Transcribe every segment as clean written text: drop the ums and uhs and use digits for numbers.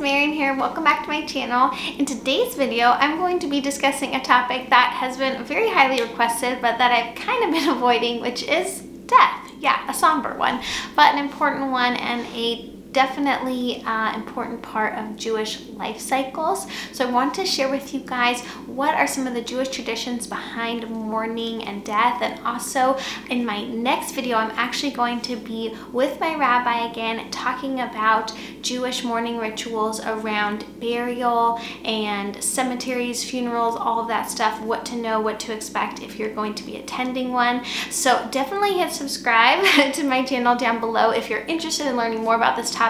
Marian here. Welcome back to my channel. In today's video, I'm going to be discussing a topic that has been very highly requested, but that I've kind of been avoiding, which is death. Yeah, a somber one, but an important one and a definitely important part of Jewish life cycles. So I want to share with you guys what are some of the Jewish traditions behind mourning and death. And also in my next video, I'm actually going to be with my rabbi again talking about Jewish mourning rituals around burial and cemeteries, funerals, all of that stuff, what to know, what to expect if you're going to be attending one. So definitely hit subscribe to my channel down below if you're interested in learning more about this topic,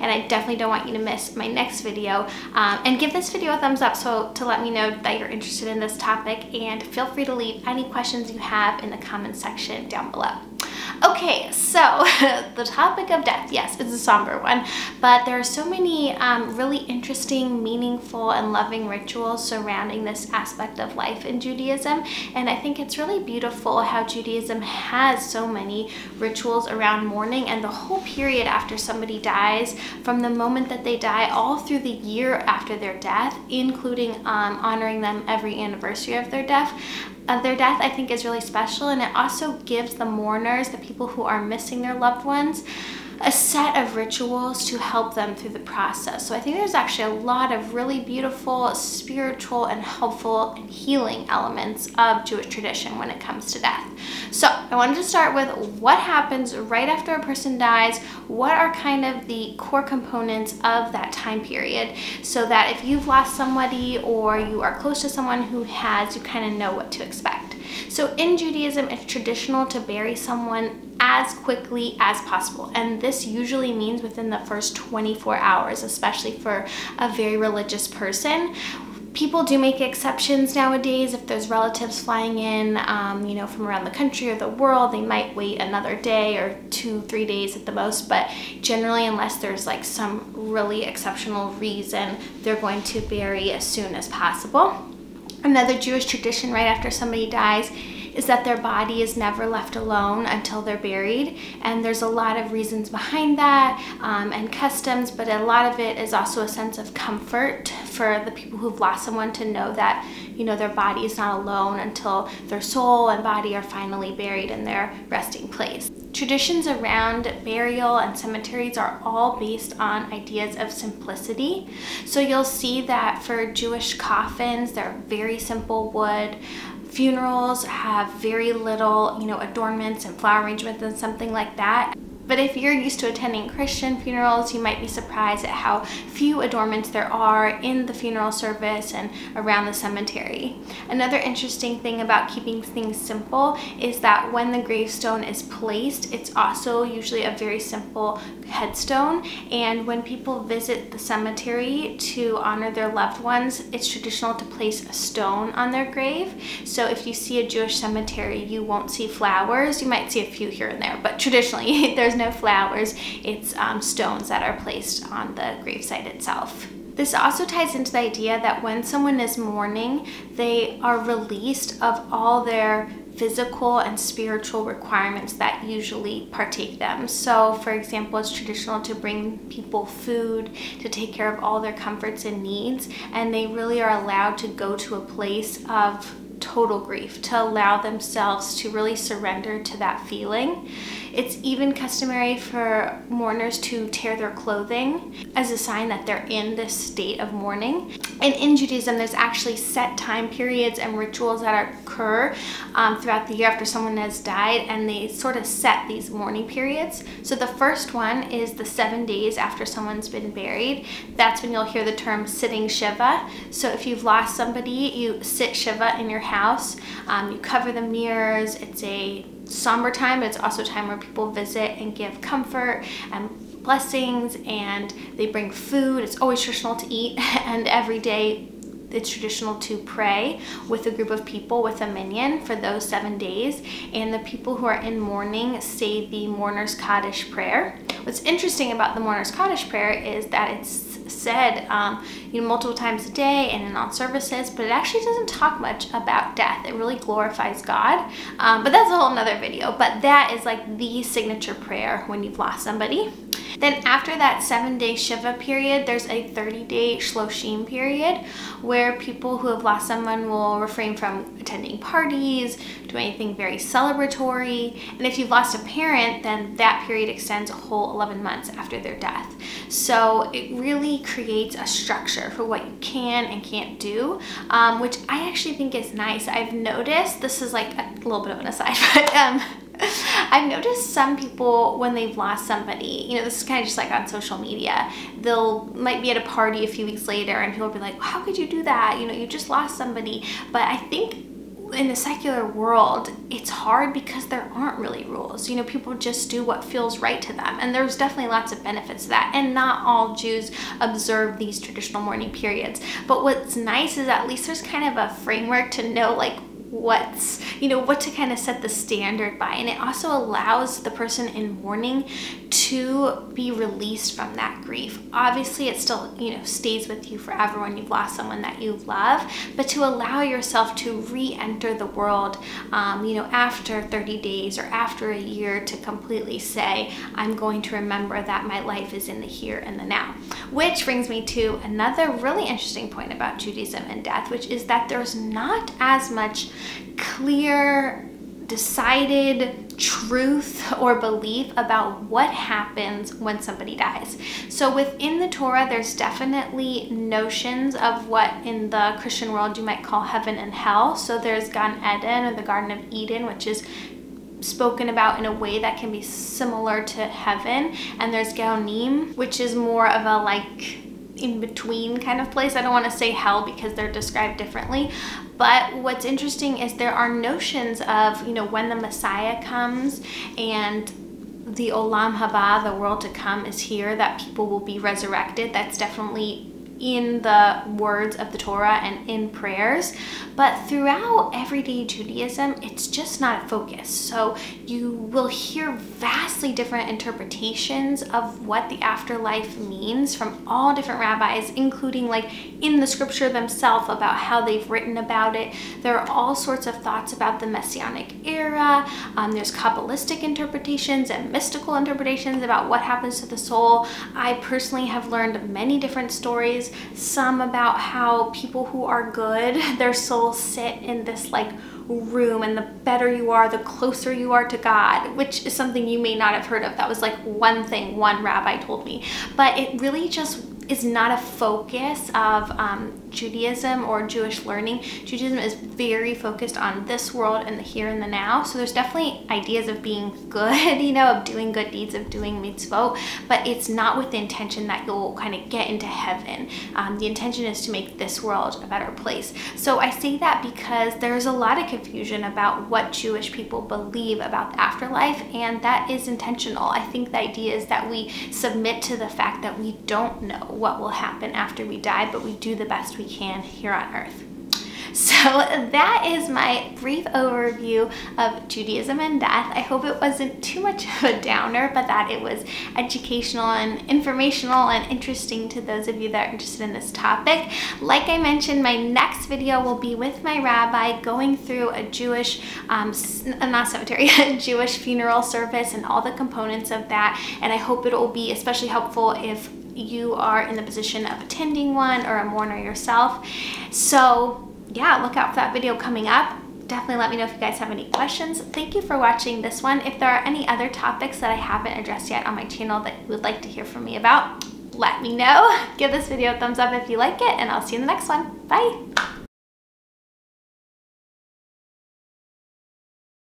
and I definitely don't want you to miss my next video. And give this video a thumbs up to let me know that you're interested in this topic, and feel free to leave any questions you have in the comment section down below. Okay, so the topic of death, yes, it's a somber one, but there are so many really interesting, meaningful, and loving rituals surrounding this aspect of life in Judaism, and I think it's really beautiful how Judaism has so many rituals around mourning and the whole period after somebody dies, from the moment that they die all through the year after their death, including honoring them every anniversary of their death. I think is really special, and it also gives the mourners, the people who are missing their loved ones, a set of rituals to help them through the process. So I think there's actually a lot of really beautiful, spiritual, and helpful and healing elements of Jewish tradition when it comes to death. So I wanted to start with what happens right after a person dies, what are kind of the core components of that time period, so that if you've lost somebody or you are close to someone who has, you kind of know what to expect. So in Judaism, it's traditional to bury someone as quickly as possible, and this usually means within the first 24 hours, especially for a very religious person. People do make exceptions nowadays. If there's relatives flying in, from around the country or the world, they might wait another day or 2-3 days at the most, but generally, unless there's like some really exceptional reason, they're going to bury as soon as possible. Another Jewish tradition right after somebody dies is that their body is never left alone until they're buried, and there's a lot of reasons behind that and customs, but a lot of it is also a sense of comfort for the people who've lost someone to know that their body is not alone until their soul and body are finally buried in their resting place. Traditions around burial and cemeteries are all based on ideas of simplicity. So you'll see that for Jewish coffins, they're very simple wood. Funerals have very little, adornments and flower arrangements and something like that. But if you're used to attending Christian funerals, you might be surprised at how few adornments there are in the funeral service and around the cemetery. Another interesting thing about keeping things simple is that when the gravestone is placed, it's also usually a very simple headstone. And when people visit the cemetery to honor their loved ones, it's traditional to place a stone on their grave. So if you see a Jewish cemetery, you won't see flowers. You might see a few here and there, but traditionally there's no flowers. It's stones that are placed on the gravesite itself. This also ties into the idea that when someone is mourning, they are released of all their physical and spiritual requirements that usually partake them. So for example, it's traditional to bring people food, to take care of all their comforts and needs, and they really are allowed to go to a place of total grief, to allow themselves to really surrender to that feeling. It's even customary for mourners to tear their clothing as a sign that they're in this state of mourning. And in Judaism, there's actually set time periods and rituals that occur throughout the year after someone has died, and they sort of set these mourning periods. So the first one is the 7 days after someone's been buried. That's when you'll hear the term sitting Shiva. So if you've lost somebody, you sit Shiva in your house. You cover the mirrors. It's a somber time, but it's also a time where people visit and give comfort and blessings, and they bring food. It's always traditional to eat, and every day it's traditional to pray with a group of people, with a minyan, for those 7 days. And the people who are in mourning say the mourner's Kaddish prayer. What's interesting about the mourner's Kaddish prayer is that it's said multiple times a day and in all services, but it actually doesn't talk much about death. It really glorifies God, but that's a whole nother video. But that is like the signature prayer when you've lost somebody. Then after that 7-day Shiva period, there's a 30-day Shloshim period where people who have lost someone will refrain from attending parties, do anything very celebratory. And if you've lost a parent, then that period extends a whole 11 months after their death. So it really creates a structure for what you can and can't do, which I actually think is nice. I've noticed, this is like a little bit of an aside, but I've noticed some people when they've lost somebody, you know, this is kind of just like on social media, might be at a party a few weeks later and people will be like, how could you do that? You know, you just lost somebody. But I think in the secular world, it's hard because there aren't really rules. You know, people just do what feels right to them. And there's definitely lots of benefits to that. And not all Jews observe these traditional mourning periods. But what's nice is at least there's kind of a framework to know like what to kind of set the standard by. And it also allows the person in mourning to be released from that grief. Obviously it still, you know, stays with you forever when you've lost someone that you love, but to allow yourself to re-enter the world, you know, after 30 days or after a year, to completely say, I'm going to remember that my life is in the here and the now. Which brings me to another really interesting point about Judaism and death, which is that there's not as much clear, decided truth or belief about what happens when somebody dies. So within the Torah, there's definitely notions of what in the Christian world you might call heaven and hell. So there's Gan Eden, or the Garden of Eden, which is spoken about in a way that can be similar to heaven. And there's Geonim, which is more of a like in-between kind of place. I don't want to say hell because they're described differently. But what's interesting is there are notions of, you know, when the Messiah comes and the Olam Haba, the world to come, is here, that people will be resurrected. That's definitely in the words of the Torah and in prayers. But throughout everyday Judaism, it's just not a focus. So you will hear vastly different interpretations of what the afterlife means from all different rabbis, including like in the scripture themselves about how they've written about it. There are all sorts of thoughts about the Messianic era. There's Kabbalistic interpretations and mystical interpretations about what happens to the soul. I personally have learned many different stories, some about how people who are good, their souls sit in this like room, and the better you are, the closer you are to God, which is something you may not have heard of. That was like one thing one rabbi told me. But it really just is not a focus of Judaism or Jewish learning. Judaism is very focused on this world and the here and the now. So there's definitely ideas of being good, you know, of doing good deeds, of doing mitzvot, but it's not with the intention that you'll kind of get into heaven. The intention is to make this world a better place. So I say that because there's a lot of confusion about what Jewish people believe about the afterlife, and that is intentional. I think the idea is that we submit to the fact that we don't know what will happen after we die, but we do the best we can here on earth. So that is my brief overview of Judaism and death. I hope it wasn't too much of a downer, but that it was educational and informational and interesting to those of you that are interested in this topic. Like I mentioned, my next video will be with my rabbi going through a Jewish, not cemetery, a Jewish funeral service and all the components of that. And I hope it will be especially helpful if you are in the position of attending one or a mourner yourself. So yeah, look out for that video coming up. Definitely let me know if you guys have any questions. Thank you for watching this one. If there are any other topics that I haven't addressed yet on my channel that you would like to hear from me about, let me know. Give this video a thumbs up if you like it, and I'll see you in the next one. Bye.